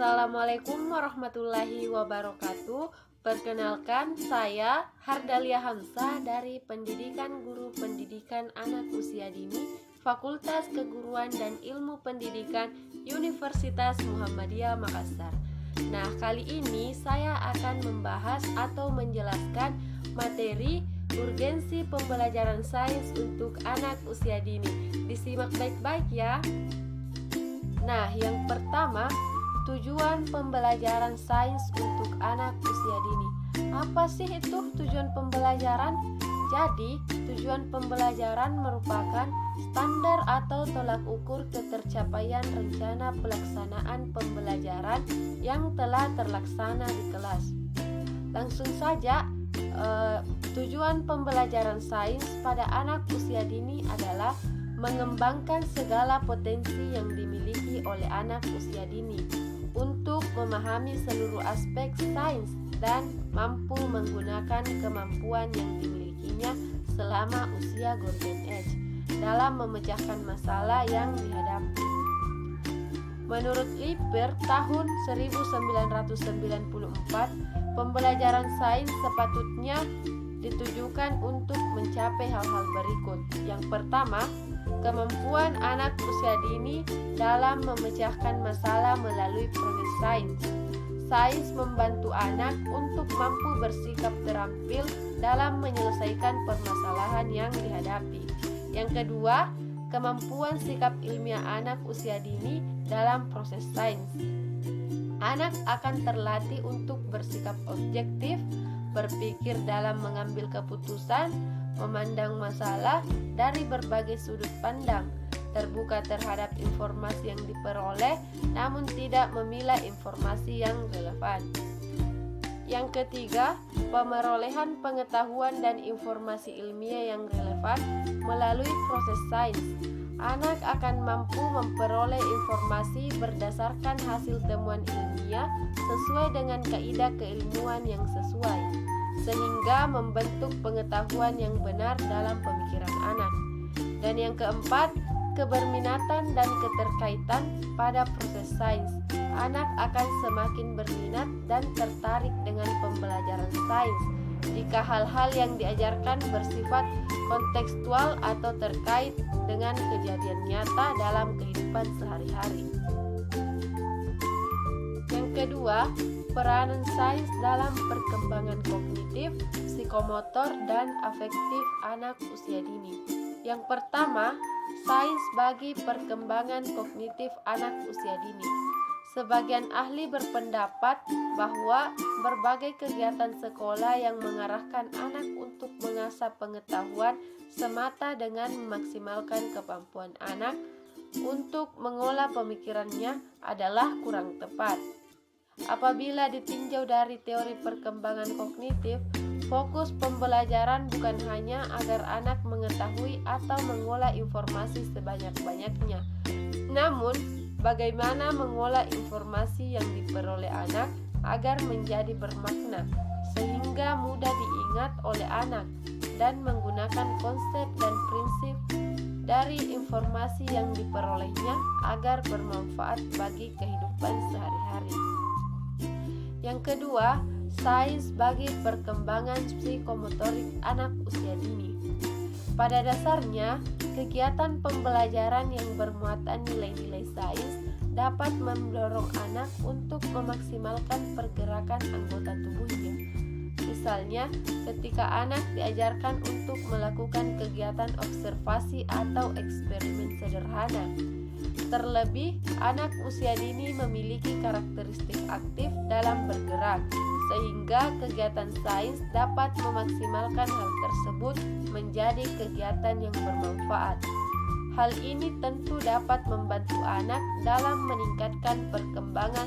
Assalamualaikum warahmatullahi wabarakatuh. Perkenalkan, saya Hardalia Hamzah dari Pendidikan Guru Pendidikan Anak Usia Dini, Fakultas Keguruan dan Ilmu Pendidikan Universitas Muhammadiyah Makassar. Nah, kali ini saya akan membahas atau menjelaskan materi urgensi pembelajaran sains untuk anak usia dini. Disimak baik-baik ya. Nah, yang pertama, tujuan pembelajaran sains untuk anak usia dini. Apa sih itu tujuan pembelajaran? Jadi, tujuan pembelajaran merupakan standar atau tolak ukur ketercapaian rencana pelaksanaan pembelajaran yang telah terlaksana di kelas. Langsung saja, tujuan pembelajaran sains pada anak usia dini adalah mengembangkan segala potensi yang dimiliki oleh anak usia dini untuk memahami seluruh aspek sains dan mampu menggunakan kemampuan yang dimilikinya selama usia golden age dalam memecahkan masalah yang dihadapi. Menurut Liper tahun 1994, pembelajaran sains sepatutnya ditujukan untuk mencapai hal-hal berikut. Yang pertama, kemampuan anak usia dini dalam memecahkan masalah melalui proses sains. Sains membantu anak untuk mampu bersikap terampil dalam menyelesaikan permasalahan yang dihadapi. Yang kedua, kemampuan sikap ilmiah anak usia dini dalam proses sains. Anak akan terlatih untuk bersikap objektif, berpikir dalam mengambil keputusan, memandang masalah dari berbagai sudut pandang, terbuka terhadap informasi yang diperoleh, namun tidak memilah informasi yang relevan. Yang ketiga, pemerolehan pengetahuan dan informasi ilmiah yang relevan melalui proses sains. Anak akan mampu memperoleh informasi berdasarkan hasil temuan ilmiah sesuai dengan kaidah keilmuan yang sesuai, sehingga membentuk pengetahuan yang benar dalam pemikiran anak. Dan yang keempat, keberminatan dan keterkaitan pada proses sains. Anak akan semakin berminat dan tertarik dengan pembelajaran sains jika hal-hal yang diajarkan bersifat kontekstual atau terkait dengan kejadian nyata dalam kehidupan sehari-hari. Yang kedua, peranan sains dalam perkembangan kognitif, psikomotor, dan afektif anak usia dini. Yang pertama, sains bagi perkembangan kognitif anak usia dini. Sebagian ahli berpendapat bahwa berbagai kegiatan sekolah yang mengarahkan anak untuk mengasah pengetahuan semata dengan memaksimalkan kemampuan anak untuk mengolah pemikirannya adalah kurang tepat. Apabila ditinjau dari teori perkembangan kognitif, fokus pembelajaran bukan hanya agar anak mengetahui atau mengolah informasi sebanyak-banyaknya, namun bagaimana mengolah informasi yang diperoleh anak agar menjadi bermakna, sehingga mudah diingat oleh anak, dan menggunakan konsep dan prinsip dari informasi yang diperolehnya agar bermanfaat bagi kehidupan sehari-hari. Yang kedua, sains bagi perkembangan psikomotorik anak usia dini. Pada dasarnya, kegiatan pembelajaran yang bermuatan nilai-nilai sains dapat mendorong anak untuk memaksimalkan pergerakan anggota tubuhnya. Misalnya, ketika anak diajarkan untuk melakukan kegiatan observasi atau eksperimen sederhana. Terlebih, anak usia dini memiliki karakteristik aktif dalam bergerak, sehingga kegiatan sains dapat memaksimalkan hal tersebut menjadi kegiatan yang bermanfaat. Hal ini tentu dapat membantu anak dalam meningkatkan perkembangan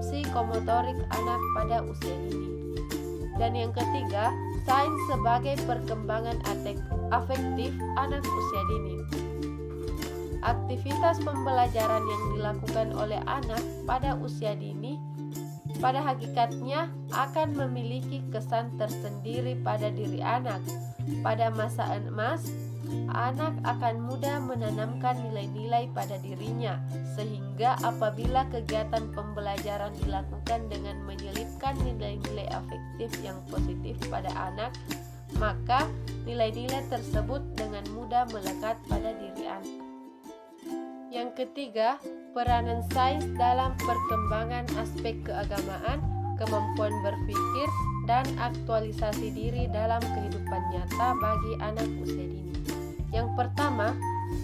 psikomotorik anak pada usia dini. Dan yang ketiga, sains sebagai perkembangan afektif anak usia dini. Aktivitas pembelajaran yang dilakukan oleh anak pada usia dini pada hakikatnya akan memiliki kesan tersendiri pada diri anak. Pada masa emas, anak akan mudah menanamkan nilai-nilai pada dirinya, sehingga apabila kegiatan pembelajaran dilakukan dengan menyelipkan nilai-nilai afektif yang positif pada anak, maka nilai-nilai tersebut dengan mudah melekat pada diri anak. Yang ketiga, peranan sains dalam perkembangan aspek keagamaan, kemampuan berpikir, dan aktualisasi diri dalam kehidupan nyata bagi anak usia dini. Yang pertama,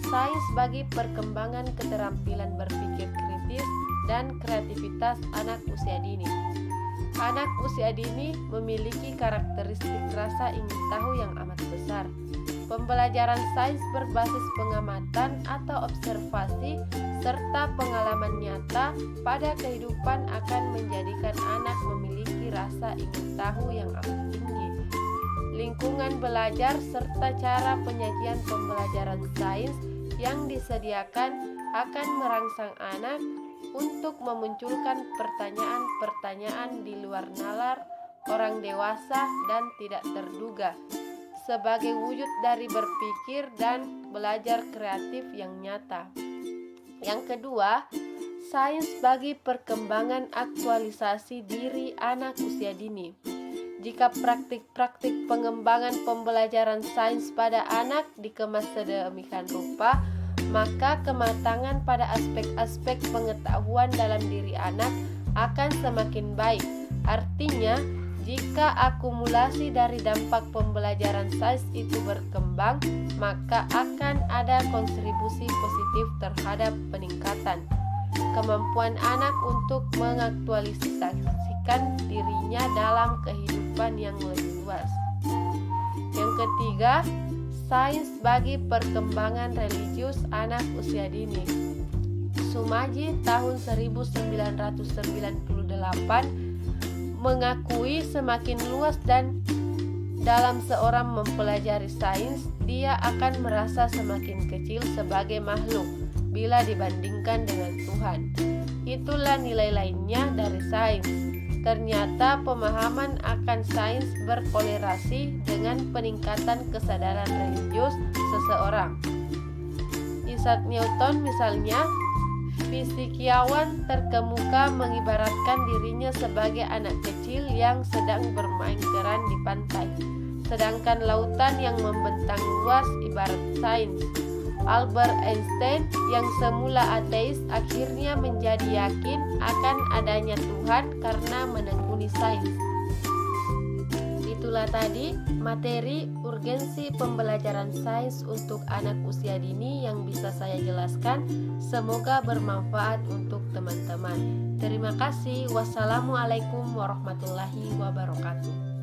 sains bagi perkembangan keterampilan berpikir kritis dan kreativitas anak usia dini. Anak usia dini memiliki karakteristik rasa ingin tahu yang amat besar. Pembelajaran sains berbasis pengamatan atau observasi serta pengalaman nyata pada kehidupan akan menjadikan anak memiliki rasa ingin tahu yang amat tinggi. Lingkungan belajar serta cara penyajian pembelajaran sains yang disediakan akan merangsang anak untuk memunculkan pertanyaan-pertanyaan di luar nalar orang dewasa dan tidak terduga, sebagai wujud dari berpikir dan belajar kreatif yang nyata. Yang kedua, sains bagi perkembangan aktualisasi diri anak usia dini. Jika praktik-praktik pengembangan pembelajaran sains pada anak dikemas sedemikian rupa, maka kematangan pada aspek-aspek pengetahuan dalam diri anak akan semakin baik. Artinya, jika akumulasi dari dampak pembelajaran sains itu berkembang, maka akan ada kontribusi positif terhadap peningkatan kemampuan anak untuk mengaktualisasikan dirinya dalam kehidupan yang lebih luas. Yang ketiga, sains bagi perkembangan religius anak usia dini. Sumaji tahun 1998 mengakui semakin luas dan dalam seorang mempelajari sains, dia akan merasa semakin kecil sebagai makhluk bila dibandingkan dengan Tuhan. Itulah nilai lainnya dari sains. Ternyata pemahaman akan sains berkolerasi dengan peningkatan kesadaran religius seseorang. Isaac Newton misalnya, fisikiawan terkemuka, mengibaratkan dirinya sebagai anak kecil yang sedang bermain keran di pantai, sedangkan lautan yang membentang luas ibarat sains. Albert Einstein yang semula ateis akhirnya menjadi yakin akan adanya Tuhan karena menekuni sains. Itulah tadi materi urgensi pembelajaran sains untuk anak usia dini yang bisa saya jelaskan. Semoga bermanfaat untuk teman-teman. Terima kasih. Wassalamualaikum warahmatullahi wabarakatuh.